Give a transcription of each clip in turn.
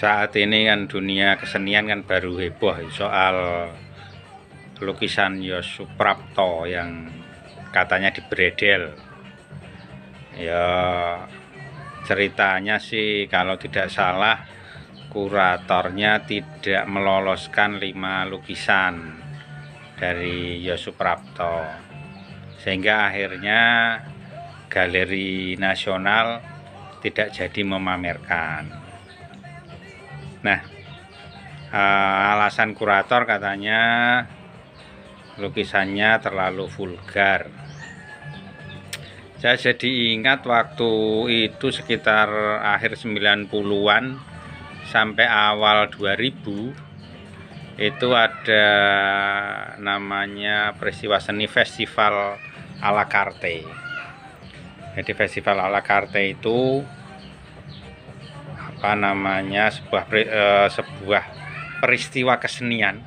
Saat ini kan dunia kesenian kan baru heboh soal lukisan Yosuprapto yang katanya dibredel. Ya, ceritanya sih kalau tidak salah kuratornya tidak meloloskan 5 lukisan dari Yosuprapto, sehingga akhirnya Galeri Nasional tidak jadi memamerkan. Nah, alasan kurator katanya lukisannya terlalu vulgar. Saya jadi ingat waktu itu sekitar akhir 90-an sampai awal 2000 itu ada namanya peristiwa seni festival à la carte. Jadi festival à la carte itu sebuah peristiwa kesenian.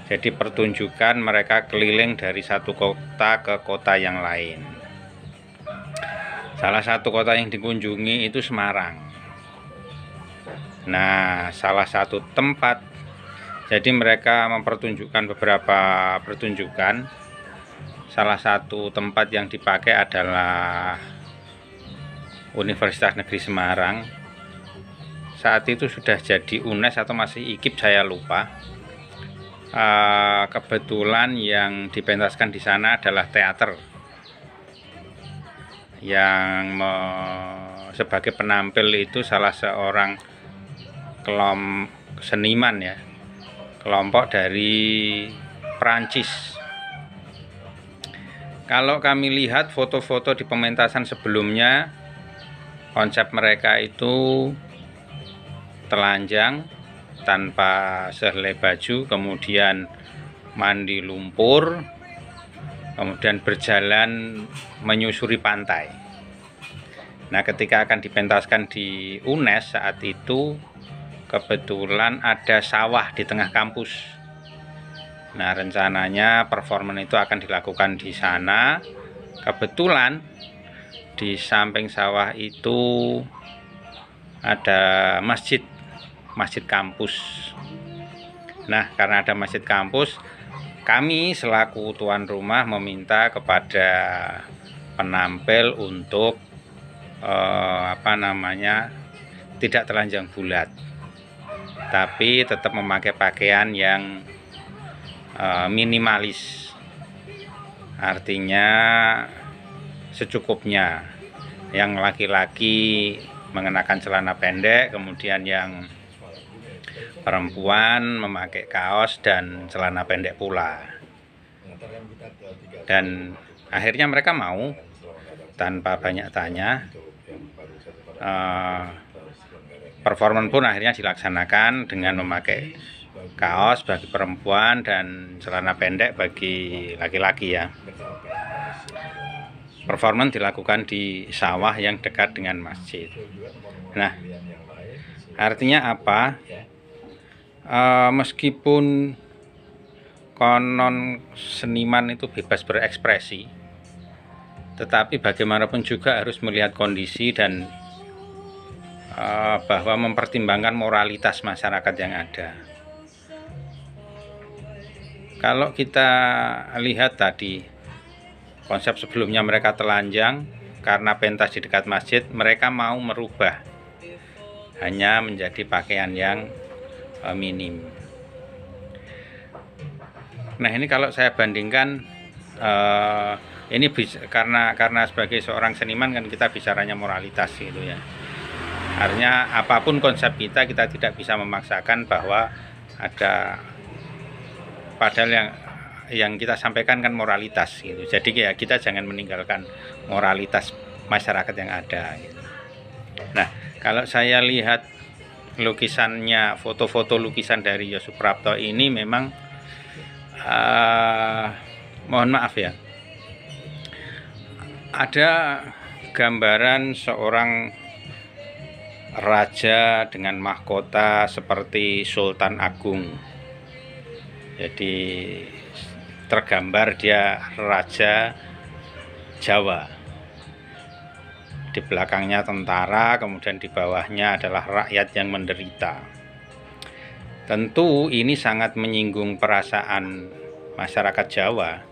Jadi pertunjukan mereka keliling dari satu kota ke kota yang lain. Salah satu kota yang dikunjungi itu Semarang. Nah, salah satu tempat, jadi mereka mempertunjukkan beberapa pertunjukan. Salah satu tempat yang dipakai adalah Universitas Negeri Semarang. Saat itu sudah jadi UNES atau masih IKIP, saya lupa. Kebetulan yang dipentaskan di sana adalah teater yang sebagai penampil itu salah seorang seniman ya, kelompok dari Perancis. Kalau kami lihat foto-foto di pementasan sebelumnya, konsep mereka itu telanjang tanpa sehelai baju, kemudian mandi lumpur, kemudian berjalan menyusuri pantai. Nah, ketika akan dipentaskan di UNES saat itu kebetulan ada sawah di tengah kampus. Nah, rencananya performan itu akan dilakukan di sana. Kebetulan di samping sawah itu ada masjid kampus. Nah, karena ada masjid kampus, kami selaku tuan rumah meminta kepada penampil untuk tidak telanjang bulat, tapi tetap memakai pakaian yang minimalis, artinya secukupnya. Yang laki-laki mengenakan celana pendek, kemudian yang perempuan memakai kaos dan celana pendek pula. Dan akhirnya mereka mau tanpa banyak tanya. Performan pun akhirnya dilaksanakan dengan memakai kaos bagi perempuan dan celana pendek bagi laki-laki ya. Performan dilakukan di sawah yang dekat dengan masjid. Nah, artinya apa? Meskipun konon seniman itu bebas berekspresi, tetapi bagaimanapun juga harus melihat kondisi dan bahwa mempertimbangkan moralitas masyarakat yang ada. Kalau kita lihat tadi konsep sebelumnya, mereka telanjang karena pentas di dekat masjid, mereka mau merubah hanya menjadi pakaian yang minim. Nah, ini kalau saya bandingkan, ini karena sebagai seorang seniman kan kita bicaranya moralitas gitu ya. Artinya apapun konsep kita tidak bisa memaksakan bahwa ada, padahal yang kita sampaikan kan moralitas gitu. Jadi ya kita jangan meninggalkan moralitas masyarakat yang ada gitu. Nah, kalau saya lihat lukisannya, foto-foto lukisan dari Yosuprapto ini memang mohon maaf ya, ada gambaran seorang raja dengan mahkota seperti Sultan Agung. Jadi tergambar dia raja Jawa. di belakangnya tentara, kemudian di bawahnya adalah rakyat yang menderita. Tentu ini sangat menyinggung perasaan masyarakat Jawa.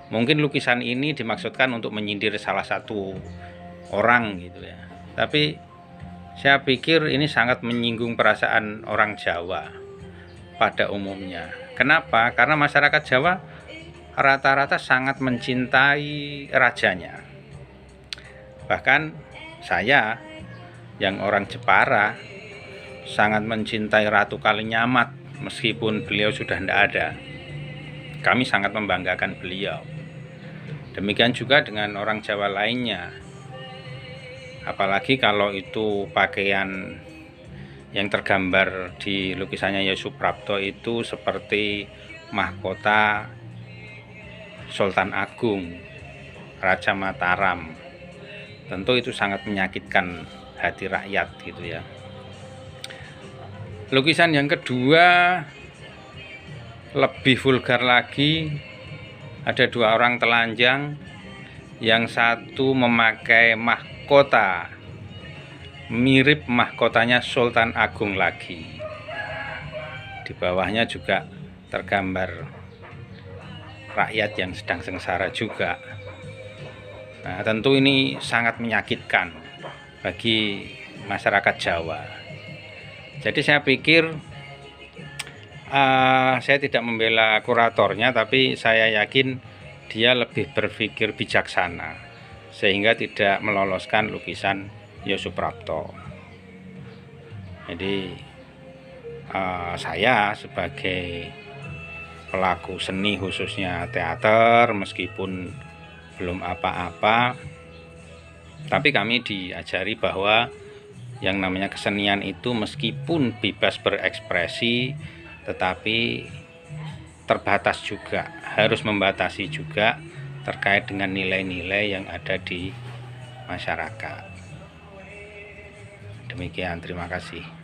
Mungkin lukisan ini dimaksudkan untuk menyindir salah satu orang gitu ya. Tapi saya pikir ini sangat menyinggung perasaan orang Jawa pada umumnya. Kenapa? Karena masyarakat Jawa rata-rata sangat mencintai rajanya. Bahkan saya yang orang Jepara sangat mencintai Ratu Kalinyamat meskipun beliau sudah tidak ada. Kami sangat membanggakan beliau. Demikian juga dengan orang Jawa lainnya. Apalagi kalau itu pakaian yang tergambar di lukisannya Yosuprapto itu seperti mahkota Sultan Agung, Raja Mataram. Tentu itu sangat menyakitkan hati rakyat gitu ya. Lukisan yang kedua lebih vulgar lagi. Ada dua orang telanjang, yang satu memakai mahkota mirip mahkotanya Sultan Agung lagi. Di bawahnya juga tergambar rakyat yang sedang sengsara juga. Nah, tentu ini sangat menyakitkan bagi masyarakat Jawa. Jadi saya pikir saya tidak membela kuratornya, tapi saya yakin dia lebih berpikir bijaksana sehingga tidak meloloskan lukisan Yosuprapto. Jadi saya sebagai pelaku seni khususnya teater, meskipun belum apa-apa, tapi kami diajari bahwa yang namanya kesenian itu meskipun bebas berekspresi, tetapi terbatas juga, harus membatasi juga terkait dengan nilai-nilai yang ada di masyarakat. Demikian, terima kasih.